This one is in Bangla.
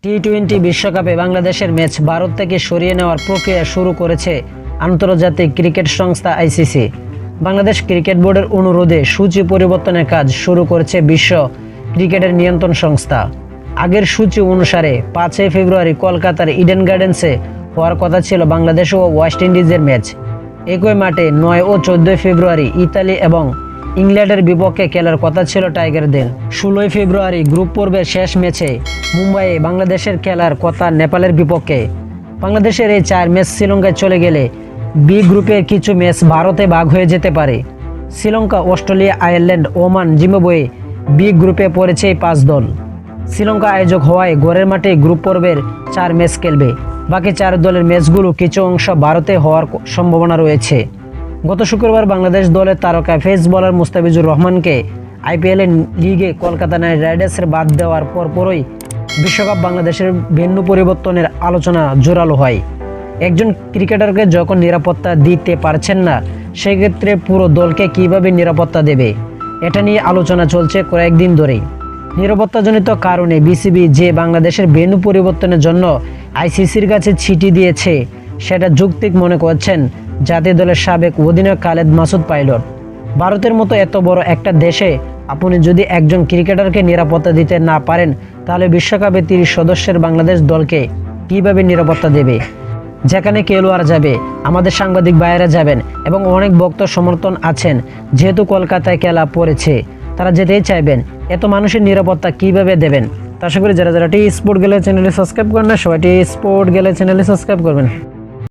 টি-20 বিশ্বকাপে বাংলাদেশের ম্যাচ ভারত থেকে সরিয়ে নেওয়ার প্রক্রিয়া শুরু করেছে আন্তর্জাতিক ক্রিকেট সংস্থা আইসিসি। বাংলাদেশ ক্রিকেট বোর্ডের অনুরোধে সূচি পরিবর্তনের কাজ শুরু করেছে বিশ্ব ক্রিকেটের নিয়ন্ত্রণ সংস্থা। আগের সূচি অনুসারে 5 ফেব্রুয়ারি কলকাতার ইডেন গার্ডেন্সে হওয়ার কথা ছিল বাংলাদেশ ও ওয়েস্ট ইন্ডিজের ম্যাচ। একই মাঠে 9 ও 14 ফেব্রুয়ারি ইতালি এবং ইংল্যান্ডের বিপক্ষে খেলার কথা ছিল টাইগারদের। 16 ফেব্রুয়ারি গ্রুপ পর্বের শেষ ম্যাচে মুম্বাইয়ে বাংলাদেশের খেলার কথা নেপালের বিপক্ষে। বাংলাদেশের এই 4 ম্যাচ শ্রীলঙ্কায় চলে গেলে বি গ্রুপের কিছু ম্যাচ ভারতে ভাগ হয়ে যেতে পারে। Sri Lanka, Australia, Ireland, Oman, Zimbabwe B গ্রুপে পড়েছে এই 5 দল। শ্রীলঙ্কা আয়োজক হওয়ায় ঘরের মাঠে গ্রুপ পর্বের 4 ম্যাচ খেলবে। বাকি 4 দলের ম্যাচগুলো কিছু অংশ ভারতে হওয়ার সম্ভাবনা রয়েছে। গত শুক্রবার বাংলাদেশ দলের তারকা পেস বোলার মুস্তাফিজুর রহমানকে আইপিএল লিগে কলকাতা নাইট রাইডার্সের বাদ দেওয়ার পরপরই বিশ্বকাপ বাংলাদেশের ভেন্যু পরিবর্তনের আলোচনা জোরালো হয়। একজন ক্রিকেটারকে যখন নিরাপত্তা দিতে পারছেন না, সেক্ষেত্রে পুরো দলকে কিভাবে নিরাপত্তা দেবে, এটা নিয়ে আলোচনা চলছে কয়েকদিন ধরেই। নিরাপত্তাজনিত কারণে বিসিবি যে বাংলাদেশের ভেন্যু পরিবর্তনের জন্য আইসিসির কাছে চিঠি দিয়েছে, সেটা যৌক্তিক মনে করছেন জাতীয় দলের সাবেক অধিনায়ক খালেদ মাসুদ পাইলট। ভারতের মতো এত বড় একটা দেশে আপনি যদি একজন ক্রিকেটারকে নিরাপত্তা দিতে না পারেন, তাহলে বিশ্বকাপে 30 সদস্যের বাংলাদেশ দলকে কীভাবে নিরাপত্তা দেবে? যেখানে খেলোয়াড় যাবে, আমাদের সাংবাদিক ভাইয়েরা যাবেন এবং অনেক ভক্ত সমর্থন আছেন। যেহেতু কলকাতায় খেলা পড়েছে, তারা যেতেই চাইবেন। এত মানুষের নিরাপত্তা কিভাবে দেবেন? তা আশা করি যারা টি স্পোর্ট গেলে চ্যানেলে সাবস্ক্রাইব করেন না, সবাই টি স্পোর্ট গেলে চ্যানেলে সাবস্ক্রাইব করবেন।